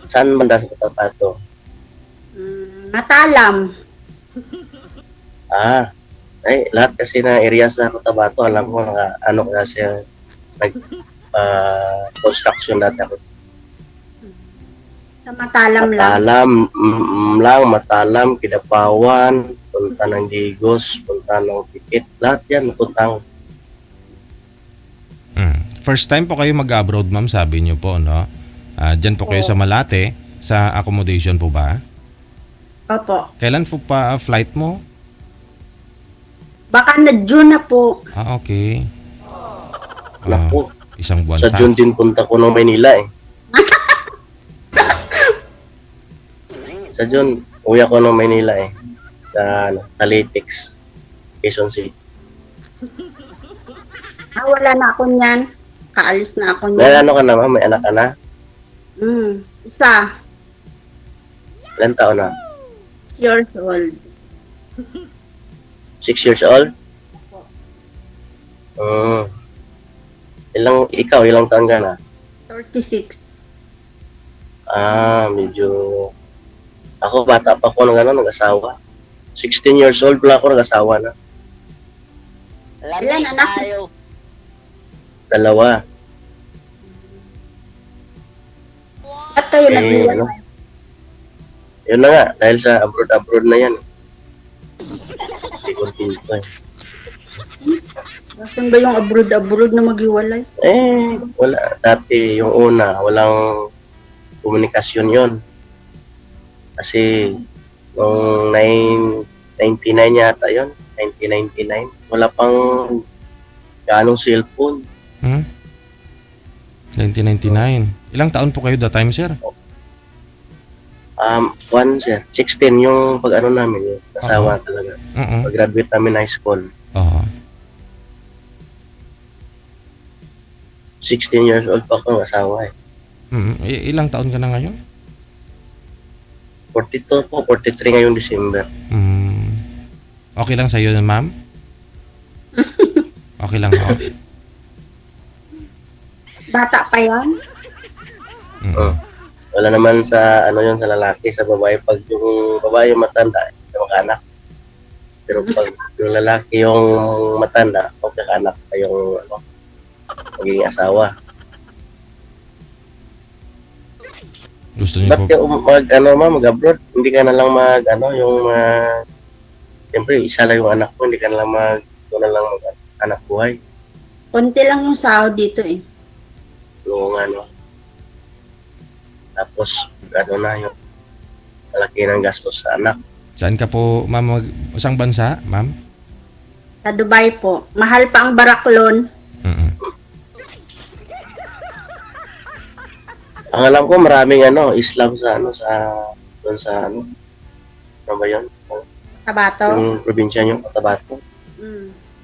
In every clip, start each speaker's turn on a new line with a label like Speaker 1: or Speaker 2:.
Speaker 1: Saan banda sa Cotabato?
Speaker 2: Matalam.
Speaker 1: Ah, ay, lahat kasi na area sa Cotabato, alam ko, ano kasi, nag, construction dati ako.
Speaker 2: Sa Matalam lang.
Speaker 1: Matalam, lang, Matalam, Kidapawan, punta ng Digos, punta ng Pikit, lahat yan, puntang.
Speaker 3: First time po kayo mag-abroad, ma'am, sabi niyo po, no? Diyan po kayo sa
Speaker 2: Opo.
Speaker 3: Malate, sa accommodation po ba?
Speaker 2: Opo.
Speaker 3: Kailan po pa flight mo?
Speaker 2: Baka na June na po.
Speaker 3: Okay.
Speaker 1: Naku,
Speaker 3: Isang buwan
Speaker 1: sa
Speaker 3: pa.
Speaker 1: June din punta ko ng Maynila eh. Sa June, uwi ako ng Maynila eh. Sa Talitex, Quezon City.
Speaker 2: Wala na ako niyan. Kaalis na ako
Speaker 1: May
Speaker 2: niyan.
Speaker 1: ano ka na, ma'am? May anak ka na?
Speaker 2: Isa.
Speaker 1: Ilan taon na?
Speaker 2: 6 years old.
Speaker 1: 6 years old? Hmm. Ilang taon ka na?
Speaker 2: 36.
Speaker 1: Medyo... Ako, bata pa ako nag-asawa. 16 years old pala ako nag-asawa na.
Speaker 2: Ilan anak?
Speaker 1: Dalawa.
Speaker 2: At kayo
Speaker 1: Eh,
Speaker 2: naghiwalay.
Speaker 1: ano? Yun na nga, dahil sa abroad na yan. Hindi continue pa eh.
Speaker 2: Nasaan ba yung abroad na maghiwalay?
Speaker 1: Wala. Dati, yung una, walang komunikasyon yon. Kasi, noong 99 yata yon, 1999, wala pang ganong cellphone.
Speaker 3: 1999. Ilang taon po kayo that time, sir?
Speaker 1: Sir, 16 yung pag-ano namin, yung asawa talaga. Pag-graduate namin high school.
Speaker 3: Oo.
Speaker 1: 16 years old pa ako ng asawa eh.
Speaker 3: Ilang taon ka na ngayon?
Speaker 1: 42 po, 43 ngayong December.
Speaker 3: Okay lang sa'yo yun, ma'am? Okay lang ho?
Speaker 2: Bata pa yan?
Speaker 1: Wala naman sa ano yun sa lalaki, sa babae. Pag yung babae yung matanda, hindi makanak. Pero pag yung lalaki yung matanda, magkakanak pa yung ano, magiging asawa.
Speaker 3: Gusto niyo
Speaker 1: Ba't
Speaker 3: po?
Speaker 1: mag-abroad? Hindi ka na lang yung siyempre, isa lang yung anak mo, hindi ka na lang anak buhay.
Speaker 2: Konti lang yung sahod dito eh.
Speaker 1: Yung tapos, yung malaki ng gastos sa anak.
Speaker 3: Saan ka po, ma'am? Isang bansa, ma'am?
Speaker 2: Sa Dubai po. Mahal pa ang Baraklon.
Speaker 1: Ang alam ko, maraming Islam sa doon sa ano ba yun?
Speaker 2: Tabato.
Speaker 1: Yung probinsya nyo, Cotabato.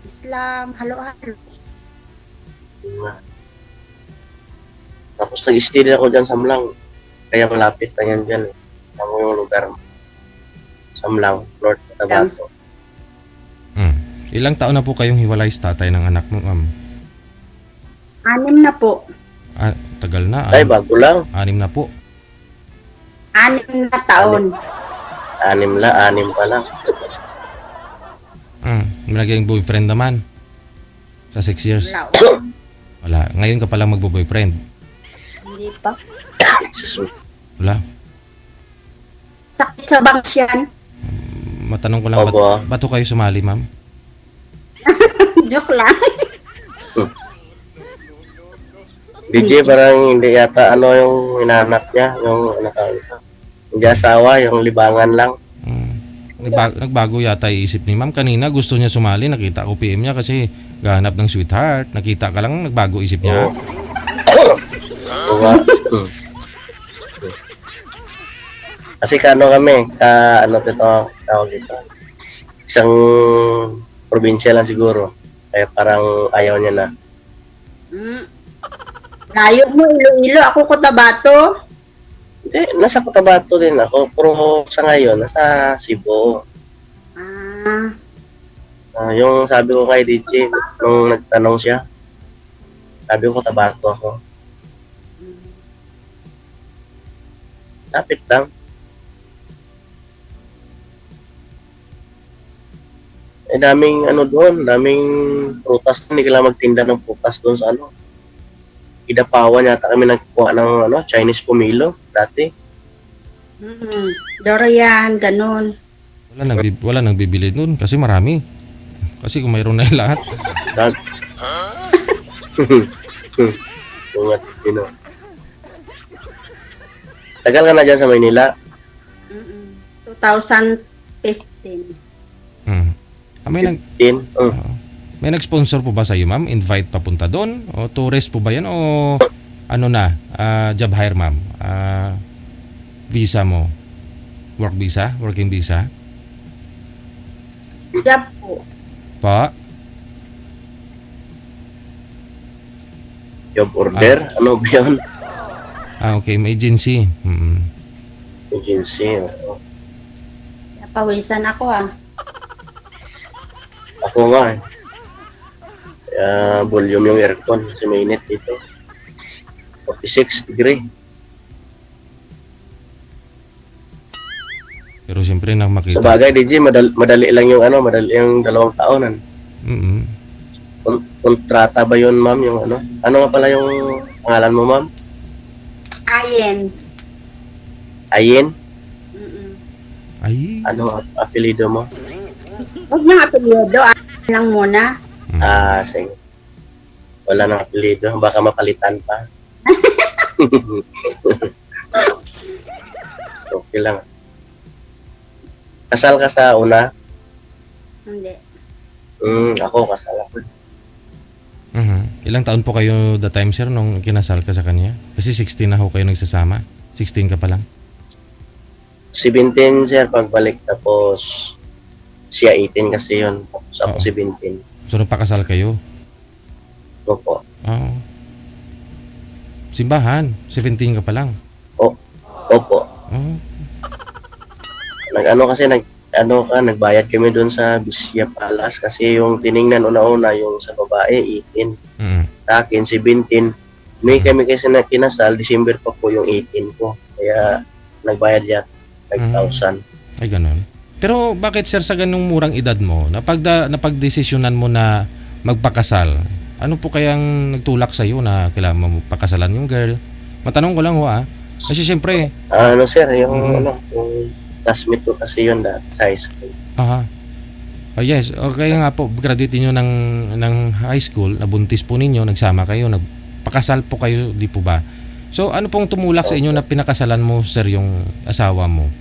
Speaker 2: Islam, halo-halo.
Speaker 1: Tapos nag-stay din ako dyan sa Mlang. Kaya malapit na yan dyan. Alam mo yung lugar. Sa Mlang, North Cotabato.
Speaker 3: Ilang taon na po kayong hiwalay sa tatay ng anak mo, ma'am?
Speaker 2: 6 na po.
Speaker 3: Tagal na.
Speaker 1: Ay, bago lang.
Speaker 3: 6 na po.
Speaker 2: 6 na taon.
Speaker 1: 6 pa lang.
Speaker 3: May naging boyfriend naman. Sa 6 years.
Speaker 2: Wala.
Speaker 3: Wala. Ngayon ka palang magbo-boyfriend.
Speaker 2: Hindi pa.
Speaker 1: Jesus.
Speaker 3: Wala.
Speaker 2: Sakit sa bangs yan.
Speaker 3: Matanong ko lang,
Speaker 1: Opo.
Speaker 3: ba't ho kayo sumali, ma'am?
Speaker 2: Joke lang.
Speaker 1: DJ parang hindi yata yung hinahanap niya, yung hindi asawa, yung libangan lang.
Speaker 3: Nagbago yata iisip ni ma'am. Kanina gusto niya sumali. Nakita ko PM niya kasi gahanap ng sweetheart. Nakita ka lang, nagbago isip niya.
Speaker 1: Diba? Kasi tawag dito. Isang probinsya lang siguro. Kaya parang ayaw niya na.
Speaker 2: Layo mo, Iloilo. Ako Cotabato.
Speaker 1: Hindi, nasa Cotabato din ako. Pero sa ngayon, nasa Cebu. Yung sabi ko kay DJ, nung nagtanong siya, sabi ko Cotabato ako. Lapit lang. Daming ano doon, daming prutas. Hindi kailangan magtinda ng prutas doon sa ano. Idapawan yata kami nagkuha ng ano, Chinese Pomelo dati.
Speaker 2: Durian, ganun.
Speaker 3: Wala nang bibili nun kasi marami. Kasi kung mayroon na yung lahat.
Speaker 1: Dag. Mga sino. Tagal ka na dyan sa Maynila.
Speaker 2: 2015.
Speaker 3: May may nag-sponsor po ba sa iyo, ma'am? Invite papunta doon? O tourist po ba yan? O ano na? Job hire, ma'am? Visa mo? Work visa? Working visa?
Speaker 2: Job po.
Speaker 3: Pa?
Speaker 1: Job order. Ano ba yun?
Speaker 3: Okay. May agency.
Speaker 1: Agency.
Speaker 2: Napawisan ako ah.
Speaker 1: Ako nga eh. Volume yung aircon kasi mainit dito. 46 degree.
Speaker 3: Pero siyempre nang makita.
Speaker 1: Sa bagay, DJ, madali lang yung ano, madali yung 2 taonan. Kontrata ba yun, ma'am? Yung ano? Ano nga pala yung pangalan mo, ma'am?
Speaker 2: Ayen.
Speaker 1: Ayin?
Speaker 3: Ay.
Speaker 1: Ano apelido mo?
Speaker 2: Huwag niyang apelyido. Ayen lang muna.
Speaker 1: Sige. Wala nang apelido. Baka mapalitan pa. Okay lang. Kasal ka sa una?
Speaker 2: Hindi.
Speaker 1: Ako kasal ako.
Speaker 3: Ilang taon po kayo the time, sir, nung kinasal ka sa kanya? Kasi 16 na ho kayo nagsasama. 16 ka pa lang.
Speaker 1: 17, sir, pagbalik. Tapos, siya 18 kasi yun. Tapos ako 17.
Speaker 3: So, nagpakasal kayo?
Speaker 1: Opo.
Speaker 3: Oo. Simbahan. 17 ka pa lang.
Speaker 1: Opo.
Speaker 3: Oo.
Speaker 1: Nagbayad kami doon sa Bisya Palace kasi yung tiningnan una-una yung sa babae 18. Sa akin 17. May kami kasi na kinasal, December pa po yung 18 ko. Kaya nagbayad yan 5,000.
Speaker 3: Ay, ganun. Pero bakit, sir, sa ganung murang edad mo, napagdesisyonan mo na magpakasal, ano po kayang nagtulak sa iyo na kailangan mo pakasalan yung girl? Matanong ko lang ho Kasi siyempre...
Speaker 1: sir, yung classmate ko kasi yun sa high school.
Speaker 3: Oh, yes. Okay nga po, graduate niyo ng high school, nabuntis po ninyo, nagsama kayo, nagpakasal po kayo, di po ba? So, ano pong tumulak sa inyo na pinakasalan mo, sir, yung asawa mo?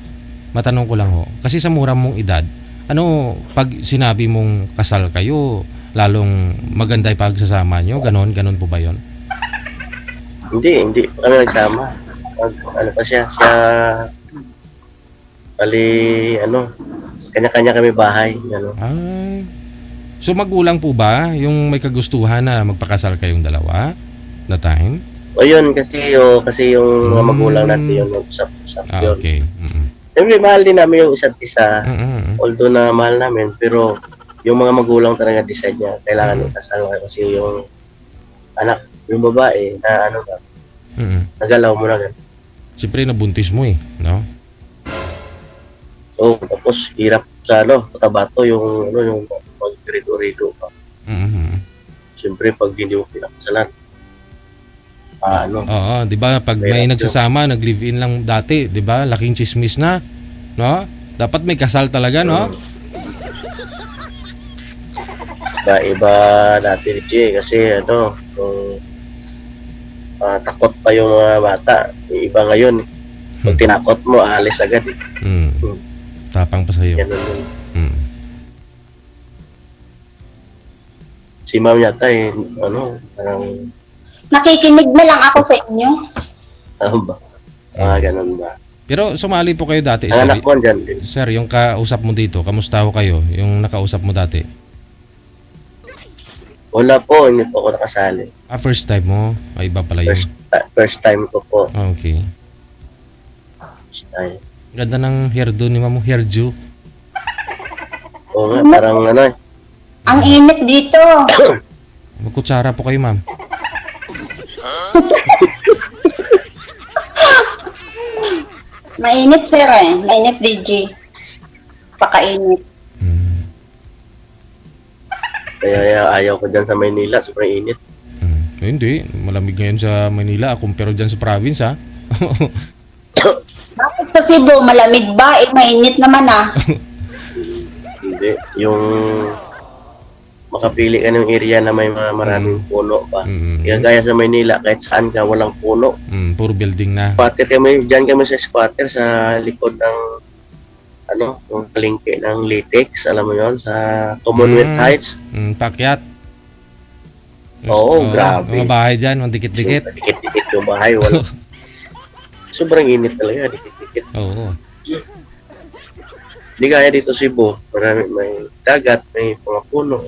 Speaker 3: Matanong ko lang ho. Kasi sa mura mong edad, pag sinabi mong kasal kayo, lalong maganda yung pagsasama nyo? Ganon po ba yun?
Speaker 1: Hindi kami nagsama. Ano pa siya, kanya-kanya kami bahay.
Speaker 3: Ay. So magulang po ba yung may kagustuhan na magpakasal kayong dalawa na time?
Speaker 1: O yun, kasi yung mga magulang natin yun, usap-usap yun.
Speaker 3: Okay.
Speaker 1: Siyempre, mahal din namin yung isa't isa. Although na mahal namin, pero yung mga magulang talaga decide niya, kailangan yung kasal kasi yung anak, yung babae, na nagalaw mo na ganun.
Speaker 3: Siyempre, nabuntis mo no?
Speaker 1: Tapos hirap sa Cotabato yung mag-rido-rido pa. Siyempre, pag hindi mo pinakasalan,
Speaker 3: Oo, 'di ba? Pag may nagsasama, nag-live-in lang dati, 'di ba? Laking chismis na, no? Dapat may kasal talaga, no?
Speaker 1: Iba dati kasi takot pa yung mga bata. Iba ngayon. Pag tinakot mo, alis agad eh.
Speaker 3: Tapang pa sa'yo.
Speaker 1: Ganun yun. Si ma'am yata parang...
Speaker 2: Nakikinig na lang ako sa inyo.
Speaker 1: Ganun ba?
Speaker 3: Pero sumali po kayo dati.
Speaker 1: Ang anak mo dyan din.
Speaker 3: Sir, yung kausap mo dito, kamusta ho kayo? Yung nakausap mo dati?
Speaker 1: Wala po, hindi po ako nakasali.
Speaker 3: First time mo? Ay, iba pala yun.
Speaker 1: First time ko po.
Speaker 3: Okay.
Speaker 1: First time.
Speaker 3: Ganda ng hairdo ni Ma'am, hairdo.
Speaker 1: Oo nga, parang
Speaker 2: Ang init dito.
Speaker 3: Magkutsara po kayo, ma'am.
Speaker 2: Mainit, sir, eh. Mainit, DJ. Pakainit.
Speaker 3: Mm.
Speaker 1: Kaya ayaw ko dyan sa Maynila, sobrang init.
Speaker 3: Hindi, malamig ngayon sa Manila kumpara dyan sa province, ha?
Speaker 2: Bakit sa Cebu, malamig ba? Eh, mainit naman, ah.
Speaker 1: Hindi, yung makapili ka ng area na may mga maraming puno pa. Kaya gaya sa Maynila, kahit saan ka, walang puno.
Speaker 3: Puro building na.
Speaker 1: Squatter kami, dyan kami sa squatter sa likod ng yung palengke ng latex, alam mo yon, sa Commonwealth Heights.
Speaker 3: Pakyat.
Speaker 1: Oo, grabe.
Speaker 3: Mga bahay dyan, mga dikit-dikit.
Speaker 1: Dikit-dikit yung bahay, wala. Sobrang init talaga, dikit-dikit.
Speaker 3: Oo.
Speaker 1: Hindi kaya dito Cebu, marami, may dagat, may mga puno,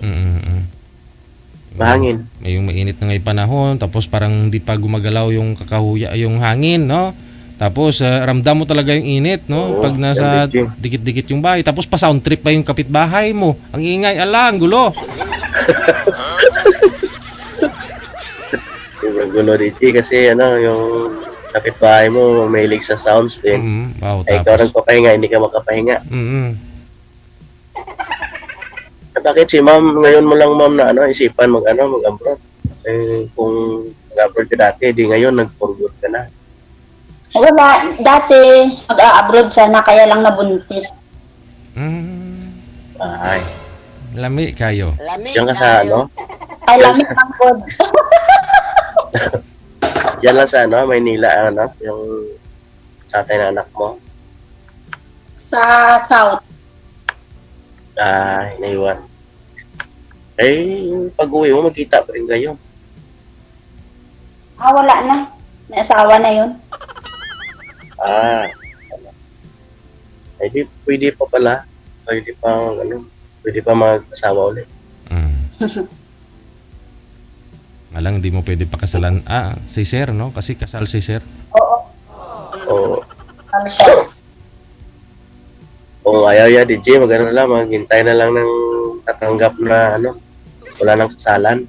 Speaker 1: mahangin.
Speaker 3: May yung mainit na ngay panahon, tapos parang hindi pa gumagalaw yung kakahuya, yung hangin, no? Tapos ramdam mo talaga yung init, no?
Speaker 1: Oo,
Speaker 3: Pag nasa
Speaker 1: damage.
Speaker 3: dikit-dikit yung bahay, tapos pa sound trip pa yung kapitbahay mo. Ang ingay, ala, ang gulo.
Speaker 1: Sobrang gulo dito kasi yung kapitbahay mo, mahilig sa sounds din.
Speaker 3: Wow,
Speaker 1: Ay, ikaw rin
Speaker 3: tapos.
Speaker 1: papahinga, hindi ka makapahinga.
Speaker 3: Mm-mm.
Speaker 1: Bakit si ma'am, ngayon mo lang ma'am na isipan mag-abroad? Kung mag-abroad ka dati, di ngayon nag-for good ka na.
Speaker 2: Wala, dati, mag-a-abroad sana, kaya lang nabuntis.
Speaker 1: Ay,
Speaker 3: Lami kayo.
Speaker 1: diyan ka sa
Speaker 2: Ay, lamig ang pod.
Speaker 1: diyan lang sa Maynila, yung tatay na anak mo.
Speaker 2: Sa South.
Speaker 1: Ay, naiwan. Pag-uwi mo, magkita pa rin kayo.
Speaker 2: Wala na. May asawa na yun.
Speaker 1: Di, pwede pa pala. Pwede pa mag-asawa ulit.
Speaker 3: Alang, hindi mo pwede pakasalan. Si Sir, no? Kasi kasal si Sir.
Speaker 2: Oo.
Speaker 1: O,
Speaker 2: Ano siya?
Speaker 1: kung ayaw ya, DJ, maghintay na lang ng tatanggap na, wala nang kasalan.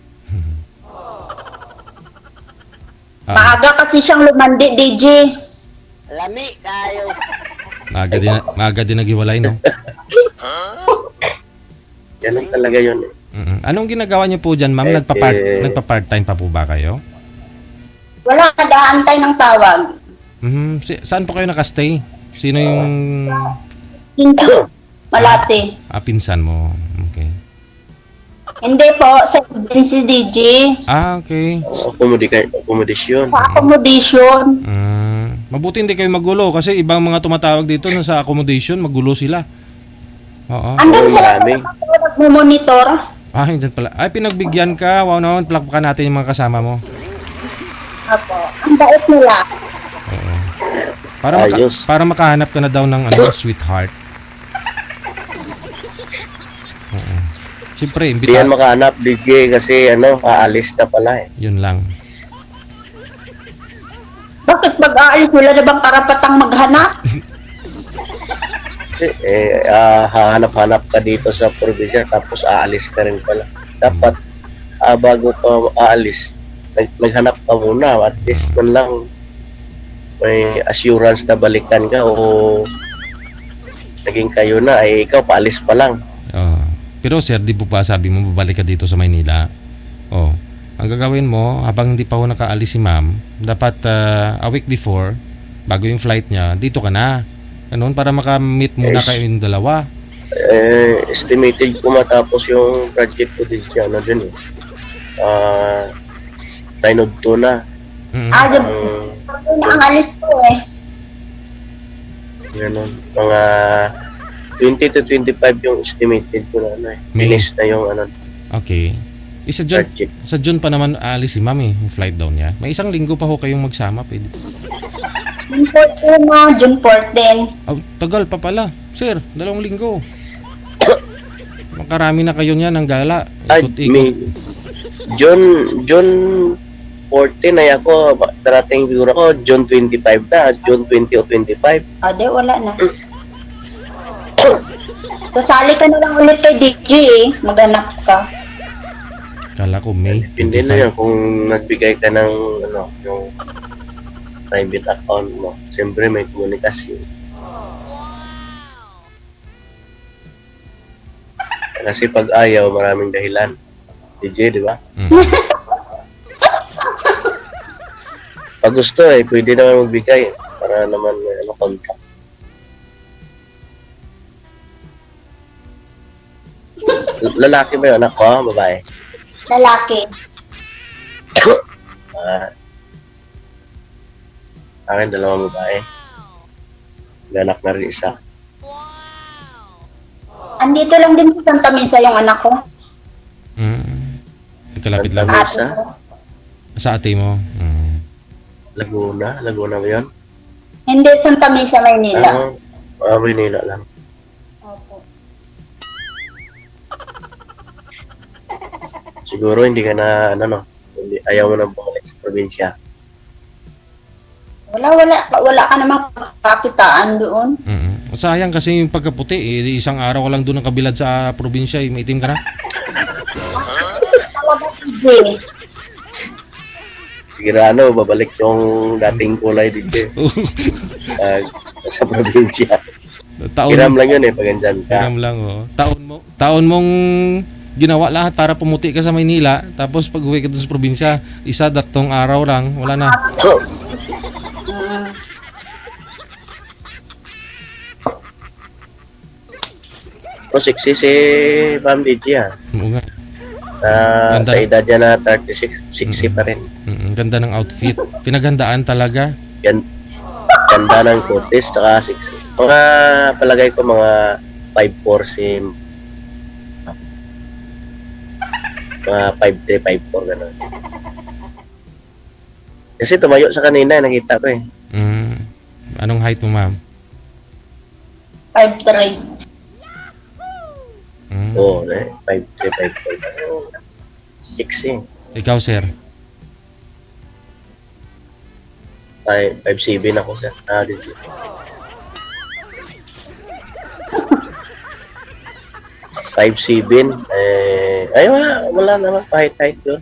Speaker 2: Maaga kasi siyang lumandi, DJ.
Speaker 4: Lami tayo.
Speaker 3: Maaga din naghiwalay, no?
Speaker 1: Ganun talaga yun.
Speaker 3: Anong ginagawa niyo po dyan, ma'am? Nagpa-part-time pa po ba kayo?
Speaker 2: Wala, nag-aantay ng tawag.
Speaker 3: Saan po kayo nakastay? Sino yung
Speaker 2: Pinsan. Malate.
Speaker 3: pinsan mo? Okay.
Speaker 2: Hindi po, sa agency, DJ.
Speaker 3: Okay.
Speaker 1: Accommodation.
Speaker 2: Sa accommodation.
Speaker 3: Mabuti hindi kayo magulo kasi ibang mga tumatawag dito na sa accommodation, magulo sila. Oo.
Speaker 2: Andun sila sa
Speaker 1: marami.
Speaker 2: nagmumonitor.
Speaker 3: Dyan pala. Ay, pinagbigyan ka. Wow naman, palakpakan natin yung mga kasama mo.
Speaker 2: Apo. Ang bait nila.
Speaker 3: Oo.
Speaker 1: Ayos.
Speaker 3: Para makahanap ka na daw ng sweetheart. Oo. Siyempre,
Speaker 1: Hindi yan makahanap, DJ, kasi aalis na pala eh.
Speaker 3: Yun lang.
Speaker 2: Bakit mag-aalis? Wala na bang karapatang maghanap?
Speaker 1: Hahanap-hanap ka dito sa probinsya, tapos aalis ka rin pala. Dapat, bago pa aalis, naghanap ka muna, at least man lang may assurance na balikan ka o naging kayo na, ikaw paalis pa lang.
Speaker 3: Pero sir, di po pa sabi mo babalik ka dito sa Maynila? Ang gagawin mo, habang hindi pa ho nakaalis si ma'am, dapat a week before, bago yung flight niya, dito ka na. Ganun, para makamit muna kayo yung dalawa.
Speaker 1: Estimated ko matapos yung project ko din siya, dun eh. Tainod to na.
Speaker 2: Ang alis ko eh.
Speaker 1: Ganun. Mga 20 to 25 yung estimated ko na finish na yung
Speaker 3: Okay. Sa June,
Speaker 1: project.
Speaker 3: sa June pa naman aalis si ma'am yung flight down niya. May isang linggo pa ho kayong magsama. Pwede.
Speaker 2: June 14 na, June 14.
Speaker 3: Tagal pa pala. Sir, 2 linggo. Makarami na kayo niya ng gala.
Speaker 1: June 14 ay ako, darating siguro ako, June 25 na, June 20 o 25.
Speaker 2: Di, wala na. Sasali ka na lang ulit kay DJ eh. Maghanap ka.
Speaker 3: Kala ko May
Speaker 1: Hindi na yan kung nagbigay ka ng yung private account mo. Siyempre may komunikasyon. Kasi pag ayaw, maraming dahilan. DJ, di ba?
Speaker 3: Mm.
Speaker 1: Pag gusto pwede naman magbigay para naman may contact. Lalaki ba yun? Ako, babae?
Speaker 2: Lalaki.
Speaker 1: Akin, dalawang babae. Ganak na rin isa.
Speaker 2: Andito lang din sa Santa Mesa yung anak ko.
Speaker 3: Kalapit lang.
Speaker 1: Santa
Speaker 2: Ate
Speaker 1: Mesa?
Speaker 2: ko.
Speaker 3: Sa ate mo.
Speaker 1: Laguna? Laguna ba yun?
Speaker 2: Hindi, Santa Mesa, Maynila.
Speaker 1: Manila lang.
Speaker 2: Opo.
Speaker 1: Siguro hindi ka na, hindi, ayaw mo na bumalik sa probinsya.
Speaker 2: Wala ka namang kakitaan doon.
Speaker 3: Sayang kasi yung pagkaputi, isang araw ka lang doon ang kabilad sa probinsya, maitim ka na.
Speaker 2: Hindi.
Speaker 1: Sigurado, babalik yung dating kulay dito sa probinsya. Hiram lang yun pag andyan ka.
Speaker 3: Hiram lang, oh. Taon mong ginawa lahat para pumuti ka sa Maynila, tapos pag uwi ka doon sa probinsya, isa datong araw lang, wala na.
Speaker 1: Sexy si Ma'am DJ
Speaker 3: Oo nga.
Speaker 1: sa edad niya na 36, sexy pa rin.
Speaker 3: Ganda ng outfit. Pinaghandaan talaga.
Speaker 1: Ganda ng kutis, tsaka sexy. Mga palagay ko mga 5'4 si mga 5'3, 5'4 gano'n. Kasi tumayo sa kanina, nakita ko
Speaker 3: Anong height mo, ma'am?
Speaker 2: 5'3".
Speaker 1: Oo, 5'3, 5'4. Sexy.
Speaker 3: Ikaw, sir?
Speaker 1: 5'7 ako sa dito. Wala naman kahit yun.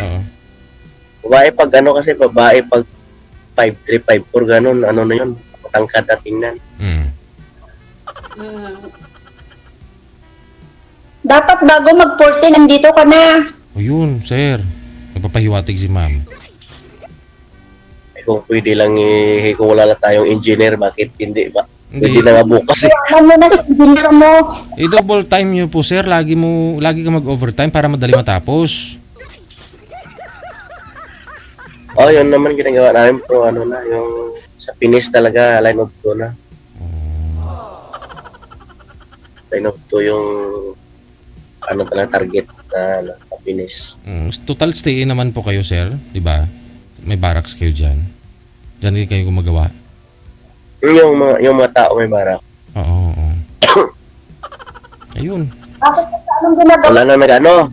Speaker 3: Oo.
Speaker 1: Babae pag kasi babae pag 5'3, 5'4 ganun, na yun, matangkad na tingnan.
Speaker 2: Dapat bago mag-14, nandito ka na.
Speaker 3: O yun, sir. Nagpapahiwatig si ma'am.
Speaker 1: Kung pwede lang kung wala na tayong engineer, bakit hindi ba? Pwede
Speaker 3: Hindi.
Speaker 1: na nga bukas
Speaker 2: Alam mo na sa engineer mo.
Speaker 3: I-double time nyo po, sir. Lagi ka mag-overtime para madali matapos.
Speaker 1: Yun naman ginagawa namin po, yung sa finish talaga, line of 2 na. Line of 2 yung talaga target na finish.
Speaker 3: Total stay naman po kayo, sir. Diba? May barracks kayo dyan. Dyan din kayo gumagawa.
Speaker 1: Yung mga tao may barak.
Speaker 3: Oo. Ayun.
Speaker 2: Bakit ka anong ginagawa?
Speaker 1: Wala na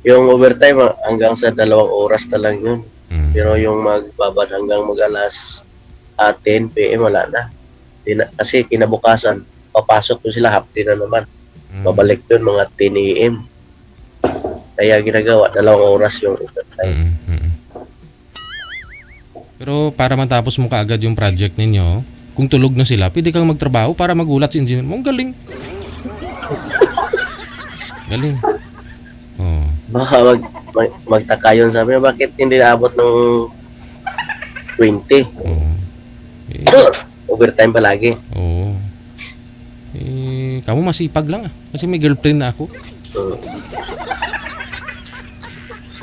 Speaker 1: yung overtime hanggang sa 2 oras na lang yun. Pero yung magbabad hanggang mag-alas 10 PM wala na. Kasi kinabukasan, papasok ko sila half day na naman. Babalik yun mga 10 AM. Kaya ginagawa, 2 oras yung overtime.
Speaker 3: Pero para matapos mo kaagad yung project ninyo, kung tulog na sila, pwede kang magtrabaho para magulat si engineer mo. Ang galing. Galing. Oh.
Speaker 1: Baka magtaka yun, sabi niya, bakit hindi naabot ng 20?
Speaker 3: Oh.
Speaker 1: Overtime palagi.
Speaker 3: Oo. Kamu masipag lang kasi may girlfriend na ako.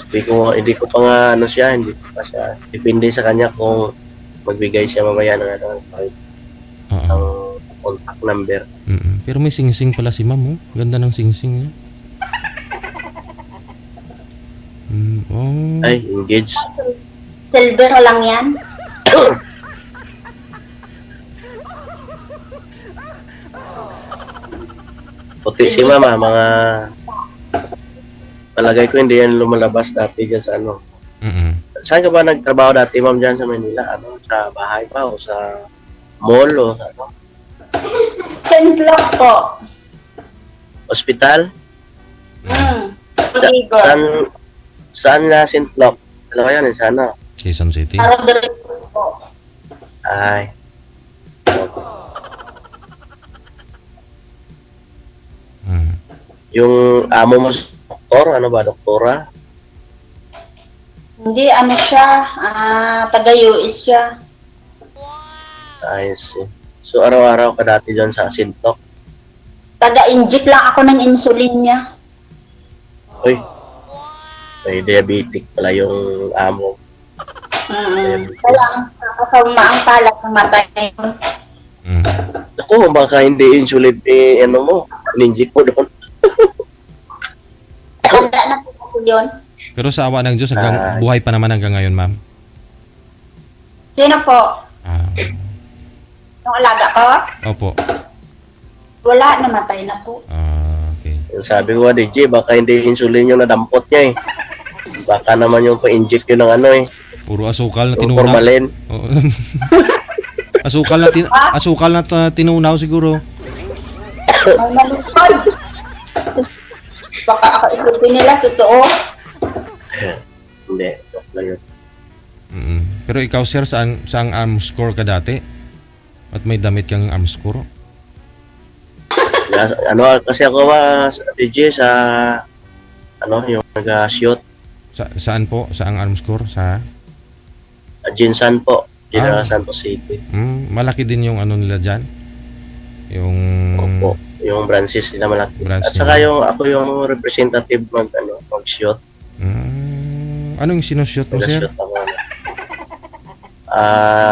Speaker 1: Hindi ko pa nga hindi pa siya. Depende sa kanya kung magbigay siya mamaya ng contact number.
Speaker 3: Pero may sing-sing pala si ma'am, oh. Ganda ng sing-sing niya.
Speaker 1: Ay, engage.
Speaker 2: Silver lang yan.
Speaker 1: Puti si mama, mga palagay ko hindi yan lumalabas dati dyan sa Saan ka ba nagtrabaho dati, ma'am, dyan sa Manila? Sa bahay pa o sa mall o sa
Speaker 2: St. Luke po.
Speaker 1: hospital?
Speaker 2: Ligo.
Speaker 1: Saan na St. Luke? Alam ko yan, sana.
Speaker 3: Quezon City.
Speaker 2: Sa Rodrigo po.
Speaker 1: Ay.
Speaker 3: Mm.
Speaker 1: Yung amo mo, doktor, ano ba, doktora?
Speaker 2: Hindi, ano siya, taga-US siya.
Speaker 1: Ayos eh. So, araw-araw ka dati dyan sa Asintok.
Speaker 2: Taga-inject lang ako ng insulin niya.
Speaker 1: Uy, may diabetic pala yung amo.
Speaker 2: Kaya ang kakasama ang palat ng matay na yun.
Speaker 3: Mm.
Speaker 1: Ako, baka hindi insulin eh, ano mo, ninjik mo doon.
Speaker 2: Wala na po kasi yun.
Speaker 3: Pero sa awa ng Diyos, hanggang buhay pa naman hanggang ngayon, ma'am.
Speaker 2: Sino po?
Speaker 3: Ah,
Speaker 2: Yung alaga ko?
Speaker 3: opo.
Speaker 2: Wala, namatay na po.
Speaker 3: Ah, okay.
Speaker 1: Yung sabi ko, DJ, baka hindi insulin yung nadampot niya eh. Baka naman yung pa-inject yun ng ano eh.
Speaker 3: Puro asukal na
Speaker 1: Yung
Speaker 3: tinunaw.
Speaker 1: formalin.
Speaker 3: Oo. asukal na tinunaw siguro.
Speaker 2: May malupad. Baka ako isipin nila, totoo.
Speaker 1: Hindi, joke lang yun.
Speaker 3: Mm. Pero ikaw, sir, saang arm score ka dati? At may damit kang arm score?
Speaker 1: Ano, kasi ako ba, DJ, sa, ano, yung nag-shoot,
Speaker 3: Saan po? Saang arm score? Sa?
Speaker 1: Jinsan po, General
Speaker 3: Ah.
Speaker 1: Santos City.
Speaker 3: Malaki din yung ano nila dyan? Yung...
Speaker 1: Opo, yung branches nila malaki.
Speaker 3: Branch
Speaker 1: At saka
Speaker 3: nila.
Speaker 1: yung, ako yung representative mag-shoot.
Speaker 3: Anong sinushoot mo, sir?
Speaker 1: Nag-shoot ako.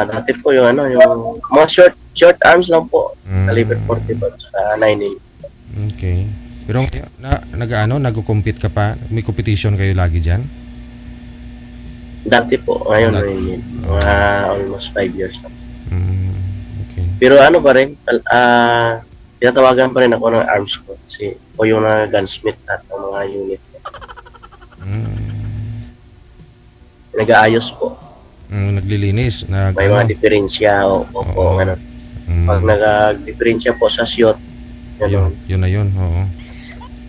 Speaker 1: Dati po yung ano, yung mga short arms lang po. Caliber 40 ba sa 9mm.
Speaker 3: Okay. Pero nag-compete ka pa? May competition kayo lagi dyan?
Speaker 1: Dati po, ngayon
Speaker 3: Dati.
Speaker 1: yun. Mga almost 5 years na.
Speaker 3: Okay.
Speaker 1: Pero ano pa rin, tinatawagan pa rin ako ng arms ko kasi o yung gunsmith at ang mga unit. Nag-aayos po.
Speaker 3: Naglilinis.
Speaker 1: May mga diferensya o
Speaker 3: Oo.
Speaker 1: ano. Pag nag-diferensya po sa shoot,
Speaker 3: Yun, yun na yun. Oo.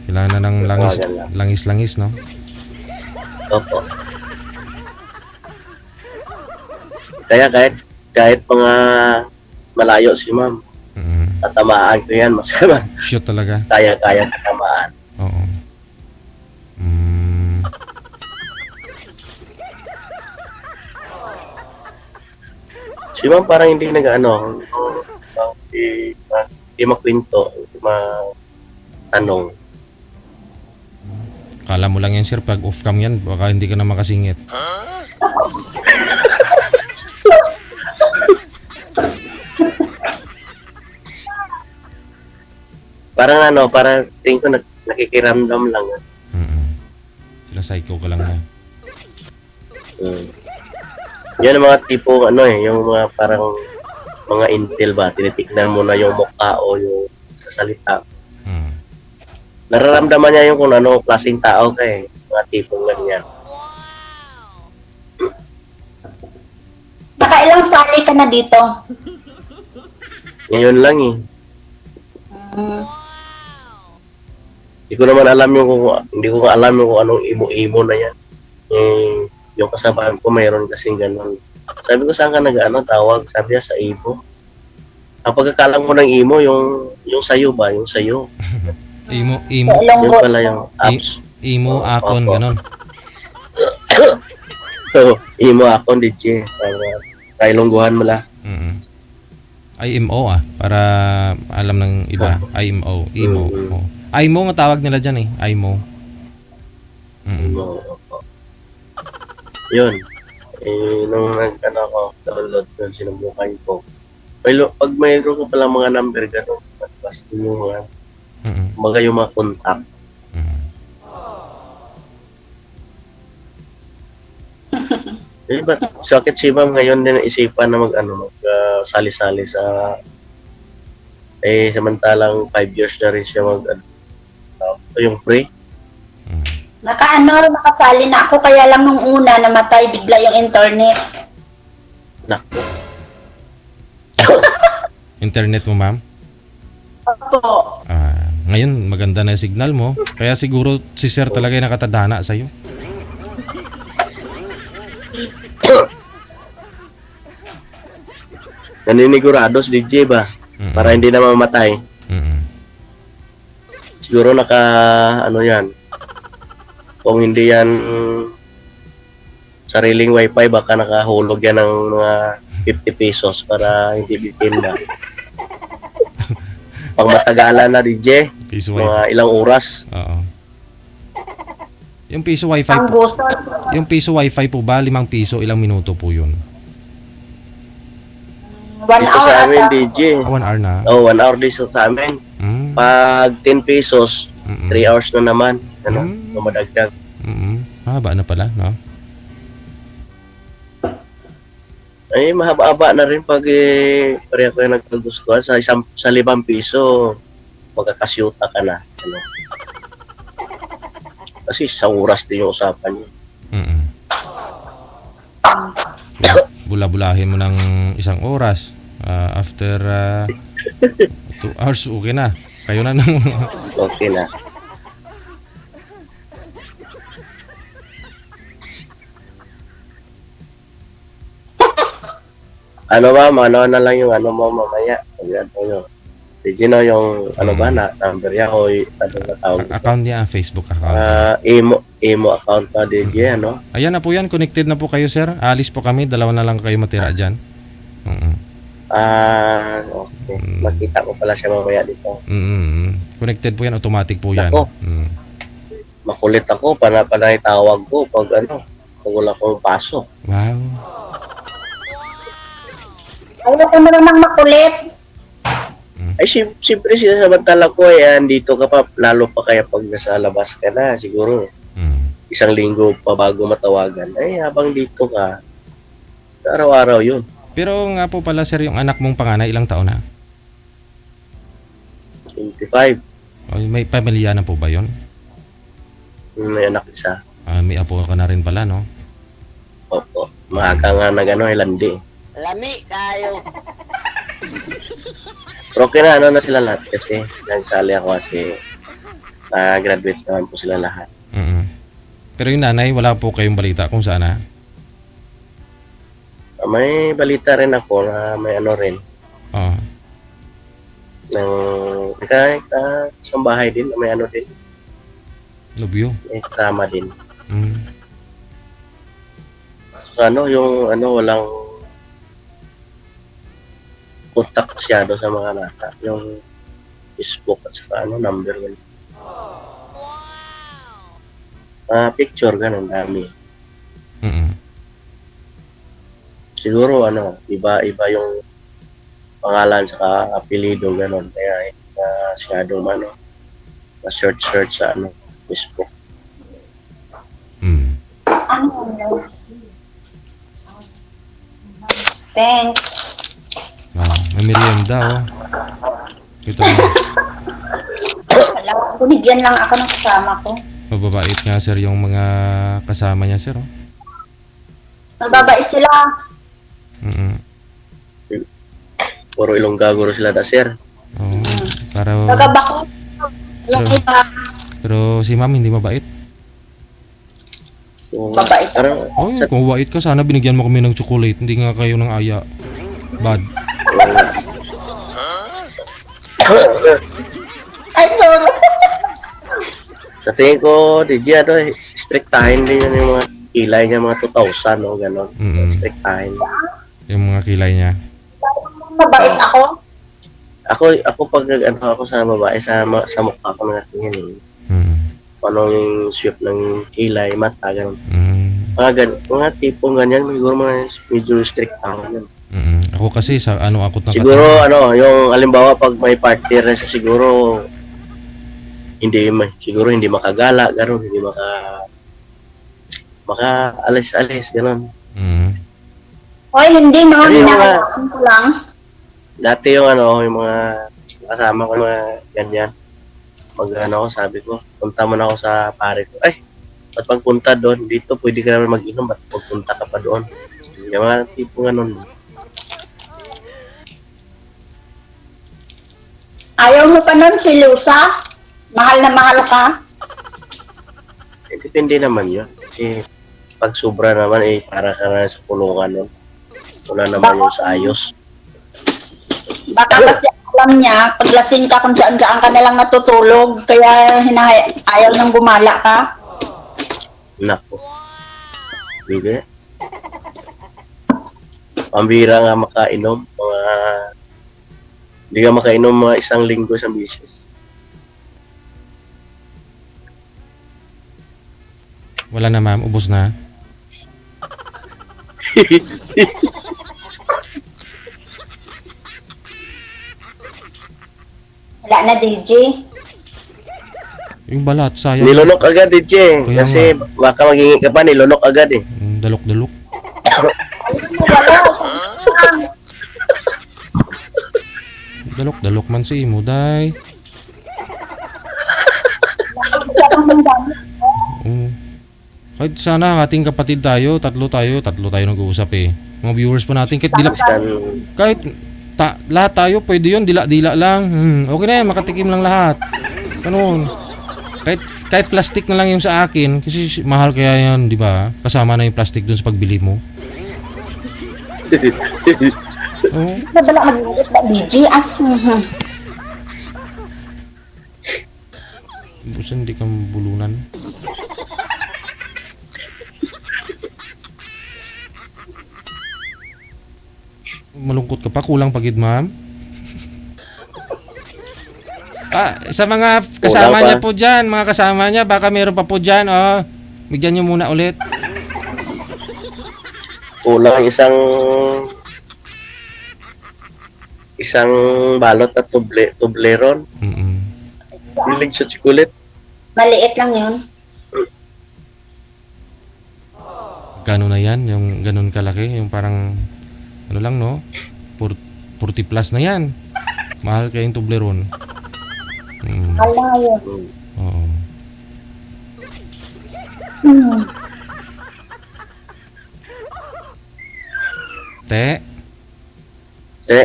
Speaker 3: Kailangan na ng
Speaker 1: Tawagan lang.
Speaker 3: langis-langis, no?
Speaker 1: Opo. Kaya kahit mga malayo si ma'am, tatamaan ko yan, masama.
Speaker 3: Shoot talaga.
Speaker 1: Kaya tatamaan.
Speaker 3: Oo.
Speaker 1: Si ma'am parang hindi nag-ano, hindi makwento, hindi matanong.
Speaker 3: Kala mo lang yan, sir. Pag off-cam yan, baka hindi ka na makasingit.
Speaker 1: Parang tingin ko nakikiramdam lang.
Speaker 3: Sila psycho ka lang na.
Speaker 1: Yan ang mga tipo, yung mga parang mga intel ba, tinitignan mo na yung mukha o yung sasalita. Nararamdaman niya yung kung ano, klaseng tao ka eh. Mga tipong ganyan.
Speaker 2: Nakailang sali ka na dito?
Speaker 1: Ngayon lang eh. Hindi ko naman alam hindi ko alam yung kung anong imo-imo na yan. Yung kasamahan ko mayroon kasing ganun. Sabi ko, saan ka tawag? Sabi niya, sa imo. Kapag kakalang mo ng imo, yung sayo ba? Yung sayo.
Speaker 3: Imo,
Speaker 1: Yun pala yung apps.
Speaker 3: imo, akon,
Speaker 1: Opo.
Speaker 3: ganon.
Speaker 1: So, imo akon, DJ. Sabi kailungguhan mo lang.
Speaker 3: IMO para alam ng iba. IMO, IMO. Oh. IMO nga tawag nila dyan eh. IMO.
Speaker 1: Yun. Nung ako, download ko, sinubukan ko. Pag mayroon ko pala mga number gano'n, basta yung mga yung mga contact. Bakit si ma'am ngayon din isipan na sali-sali sa samantalang 5 years na rin siya yung pre.
Speaker 2: Nakasali na ako, kaya lang nung una namatay bigla yung internet.
Speaker 1: Naku.
Speaker 3: Internet mo, ma'am?
Speaker 2: Opo.
Speaker 3: Ngayon, maganda na yung signal mo. Kaya siguro si sir talaga yung nakatadhana sa'yo.
Speaker 1: naninigurado si DJ ba?
Speaker 3: Mm-mm.
Speaker 1: Para hindi na mamatay.
Speaker 3: Mm-mm.
Speaker 1: Siguro ano yan. Kung hindi yan sariling wifi, baka nakahulog yan ng mga 50 pesos para hindi bitinda. Pag matagalan na DJ,
Speaker 3: Piso wifi.
Speaker 1: mga ilang oras.
Speaker 3: Oo. Yung piso wifi
Speaker 2: Ang
Speaker 3: po,
Speaker 2: gusto.
Speaker 3: yung piso wifi po ba, 5 piso, ilang minuto po yun?
Speaker 2: 1
Speaker 1: Dito
Speaker 2: hour
Speaker 1: sa amin
Speaker 2: ata.
Speaker 1: DJ.
Speaker 3: 1 hour na?
Speaker 1: Oh, 1 hour dito sa amin.
Speaker 3: Mm.
Speaker 1: Pag 10 pesos,
Speaker 3: Mm-mm.
Speaker 1: 3 hours na naman. Ano,
Speaker 3: Mm.
Speaker 1: madagdag.
Speaker 3: Mm-mm. Haba na pala, no?
Speaker 1: Ay, mahaba-haba na rin pag pareha ko yung nagkagustuhan sa 5 piso, magkakasyuta ka na. Ano. Kasi sa oras din yung usapan niya.
Speaker 3: Mm-mm. Bula-bulahin mo ng 1 oras. After 2 hours, okay na. Kayo na nang...
Speaker 1: Okay na. Ano ba, ano na lang yung ano mo mamaya. Ayan po yun. Did you know yung ano ba na number niya o ano na tawag?
Speaker 3: account niya, Facebook account.
Speaker 1: Emo account na DJ, ano?
Speaker 3: Ayan na po yan, connected na po kayo, sir. Alis po kami, 2 na lang kayo matira dyan. Mm-mm.
Speaker 1: Okay.
Speaker 3: Mm.
Speaker 1: Makita ko pala siya mamaya dito.
Speaker 3: Mm-mm. Connected po yan, automatic po yan.
Speaker 1: Ako.
Speaker 3: Mm.
Speaker 1: Makulit ako, panay tawag ko pag pag wala kong pasok.
Speaker 3: Wow.
Speaker 2: Ayoko na namang makulit.
Speaker 1: Ay, siyempre sinamantala ko, dito ka pa, lalo pa kaya pag nasa labas ka na, siguro
Speaker 3: Mm.
Speaker 1: 1 linggo pa bago matawagan. Ay, habang dito ka, araw-araw yun.
Speaker 3: Pero nga po pala, sir, yung anak mong panganay, ilang taon na?
Speaker 1: 25,
Speaker 3: O, may pamilya na po ba yun?
Speaker 1: may anak isa.
Speaker 3: May apo ka na rin pala, no?
Speaker 1: Opo, maaga nga na gano'n, landi.
Speaker 4: Lami kayo.
Speaker 1: Pero okay na, na sila lahat kasi nagsali ako kasi graduate naman po sila lahat.
Speaker 3: Mm-mm. Pero yung nanay, wala po kayong balita kung saan na?
Speaker 1: May balita rin ako na may ano rin,
Speaker 3: Oo.
Speaker 1: ng sa bahay din, may ano din,
Speaker 3: Lubyo.
Speaker 1: may kasama din.
Speaker 3: Mm.
Speaker 1: So, yung walang contact masyado sa mga nata, yung Facebook at saka number yun. Picture, ganun, dami.
Speaker 3: Mm-mm.
Speaker 1: Siguro, iba yung pangalan sa apelido, ganun. Kaya, masyadong, na-search sa, Facebook.
Speaker 3: Mm.
Speaker 2: Ano? Thanks.
Speaker 3: May merienda, oh. Ito,
Speaker 2: Wala. Binigyan lang ako ng kasama ko.
Speaker 3: mababait nga, sir, yung mga kasama niya, sir, oh.
Speaker 2: Mababait sila.
Speaker 3: Mm-mm.
Speaker 1: Puro Ilonggago sila na, sir.
Speaker 3: Oo. Para,
Speaker 2: Nagabako. Yung
Speaker 3: Sure.
Speaker 2: iba,
Speaker 3: pero si ma'am hindi mabait.
Speaker 1: So,
Speaker 2: Mabait.
Speaker 1: parang,
Speaker 3: Oh, kung mabait ka, sana binigyan mo kami ng chocolate. Hindi nga kayo ng aya. Bad.
Speaker 2: ay sorry.
Speaker 1: sa tingin ko, DJ, strictahin din yan yung mga kilay niya, mga 2,000, gano'n.
Speaker 3: Mm-mm.
Speaker 1: Strictahin.
Speaker 3: Yung mga kilay niya.
Speaker 2: Mabait ako.
Speaker 1: Ako pag ako sa babae, sa mukha ko nakatingin,
Speaker 3: Mm.
Speaker 1: anong shape ng kilay, mata, gano'n.
Speaker 3: Mm.
Speaker 1: Mga tipong ganyan, siguro mga medyo strict ako yan.
Speaker 3: Mm. Ako kasi sa akot na
Speaker 1: Siguro, yung halimbawa pag may partner na siya, siguro, siguro hindi makagala, gano'n, hindi alis-alis, gano'n.
Speaker 3: Mm.
Speaker 2: Hoy, hindi no.
Speaker 1: Ay,
Speaker 2: Hinahayaan ko lang.
Speaker 1: Dati yung yung mga kasama ko, mga ganyan, sabi ko, punta mo na ako sa pare ko. Ay, ba't pagpunta doon, dito pwede ka naman mag-inom, ba't pagpunta ka pa doon? Yung mga tipo ganun.
Speaker 2: Ayaw mo pa nun si Lusa? Mahal na mahal ka?
Speaker 1: Depende naman yun. Kasi pag sobra naman, para ka na sa pulungan nun. Wala naman yung sa ayos.
Speaker 2: Baka kasi alam niya, paglasing ka kung saan-saan ka nalang natutulog, kaya ayaw nang gumala ka.
Speaker 1: Nako. Hindi. Pambira nga makainom. Hindi ka makainom mga 1 linggo sa bisis.
Speaker 3: Wala na ma'am, ubos na.
Speaker 2: Wala na, DJ.
Speaker 3: Yung balat, sayang.
Speaker 1: Nilunok agad DJ.
Speaker 3: Kaya
Speaker 1: Kasi baka maghingi ka pa, nilunok agad eh.
Speaker 3: Dalok-dalok.
Speaker 2: Wala.
Speaker 3: Dalok-dalok man si imo, day. Oo. Kahit sana ating kapatid tayo, tatlo tayo nag-uusap eh. Mga viewers pa natin, kahit lahat tayo, pwede yun, dila-dila lang. Okay na yan, makatikim lang lahat. Ganun. Kahit plastic na lang yung sa akin, kasi mahal kaya yan, di ba? Kasama na yung plastic dun sa pagbili mo. Oo.
Speaker 2: Nadala mag-iit na, DJ.
Speaker 3: Busan, di ka bulunan. Malungkot ka pa, kulang pagid ma'am. Sa mga kasama
Speaker 1: Kulang pa.
Speaker 3: niya po dyan, mga kasama niya, baka meron pa po dyan, oh. Bigyan niyo muna ulit.
Speaker 1: Kulang isang balot at tubleron. Bilig sa chocolate.
Speaker 2: Maliit lang yun.
Speaker 3: Gano'n na yan, yung ganun kalaki, yung parang, ano lang no, 40 plus na yan. Mahal kaya yung Toblerone.
Speaker 2: Mahal na yun.
Speaker 3: Oo. Te,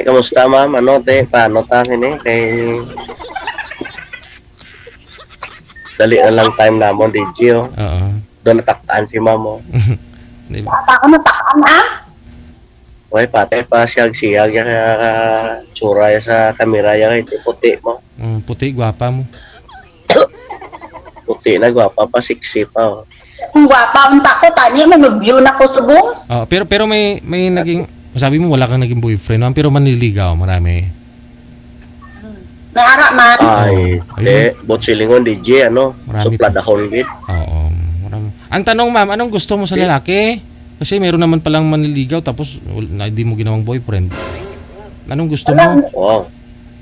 Speaker 1: Kamusta ma'am? Ano paano takin eh? Dali na lang time namon DJ oh.
Speaker 3: oo.
Speaker 1: Doon nataktaan si ma'am oh.
Speaker 3: Di ba?
Speaker 2: Baka ako natakaan,
Speaker 1: Uy, pate pa siyag-siyag ya tsura ya sa kamera ya kay puti mo.
Speaker 3: Puti, gwapa mo.
Speaker 1: Puti na gwapa pa, sexy pa oh.
Speaker 2: Kung gwapa ang tako, tani, manubyo na ko subong.
Speaker 3: Pero may naging, sabi mo wala kang naging boyfriend, ma'am, pero manliligaw, marami.
Speaker 2: Naara man.
Speaker 1: Ay, botsilingon DJ ano,
Speaker 3: Marami
Speaker 1: suplad
Speaker 3: pa.
Speaker 1: akong gid.
Speaker 3: Oo, marami. Ang tanong ma'am, anong gusto mo sa lalaki? Kasi meron naman palang manliligaw tapos hindi mo ginawang boyfriend. Anong gusto mo?
Speaker 1: Wow.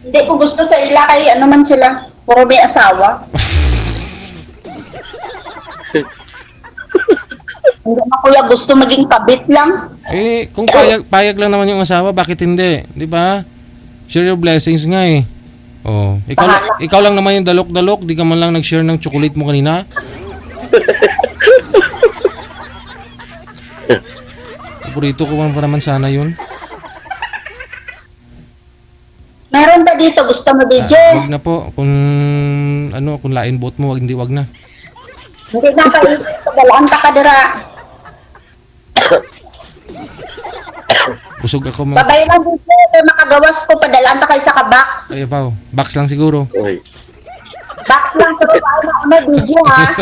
Speaker 2: Hindi ko gusto sa ila kay ano man sila. Puro may asawa. Hindi na kuya gusto maging kabit lang.
Speaker 3: Kung payag lang naman yung asawa, bakit hindi? 'Di ba? Share your blessings nga eh. Oh, ikaw lang naman yung dalok-dalok, di ka man lang nag-share ng chocolate mo kanina. Paborito ko pa naman sana yun.
Speaker 2: Meron ba dito gusto mo DJ?
Speaker 3: Wag na po. Kung lain boat mo, wag na.
Speaker 2: Hindi na kayo pagalaan ka kadira.
Speaker 3: Busog ako
Speaker 2: Sabay lang dito, kaya makagawas ko padalaan ta kay sa ka-box.
Speaker 3: Ay, pao. Box lang siguro.
Speaker 1: Uy.
Speaker 2: Box lang pero paano ano DJ ha?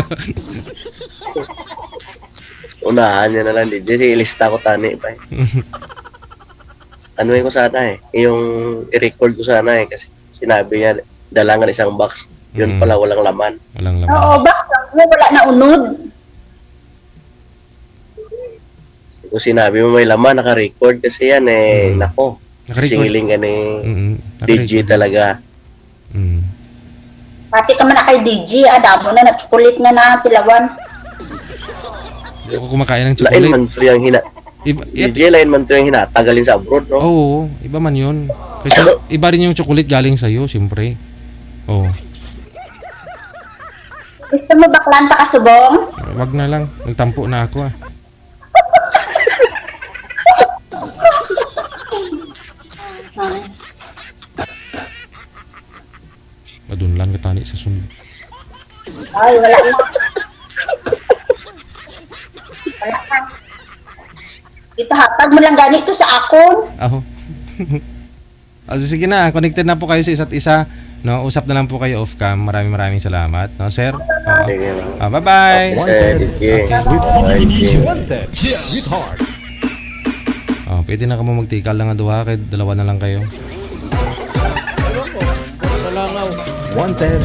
Speaker 1: Unahan niya na lang DJ, ilista ko tani pa eh. Ano ko sana eh, yung i-record ko sana eh kasi sinabi niya dalangan isang box. Yun pala walang laman.
Speaker 3: Walang laman.
Speaker 2: Oo, box lang. Wala na unod.
Speaker 1: Kung sinabi mo may laman, naka-record kasi yan eh, nako.
Speaker 3: Naka-record.
Speaker 1: Singiling ka ni
Speaker 3: Naka-record.
Speaker 1: DJ talaga.
Speaker 2: Pati ka man na kay DJ, damo na na-chocolate na tilawan.
Speaker 3: Hindi ako kumakain ng
Speaker 1: Lain
Speaker 3: chocolate.
Speaker 1: man to yung DJ, lain man to yung hinatagalin sa abroad, no?
Speaker 3: Oo, iba man yun. Kasi iba rin yung chocolate galing sa'yo, siyempre. Oo.
Speaker 2: Gusto mo baklanta ka subong?
Speaker 3: Wag na lang. Nagtampo na ako ah. Madunlan ka tani sa sunod.
Speaker 2: Ay, wala na. Wala na. Ito hatag mo lang ganito sa akon.
Speaker 3: Ako. Sige na, connected na po kayo sa isa't isa. No, usap na lang po kayo off cam. Maraming salamat, no, sir. Oo.
Speaker 1: Sige.
Speaker 3: Bye-bye.
Speaker 1: Sige.
Speaker 5: Wanted, sweetheart.
Speaker 3: Pwede na ka mo magtikal lang nga duha kay dalawa na lang kayo.
Speaker 5: Wanted.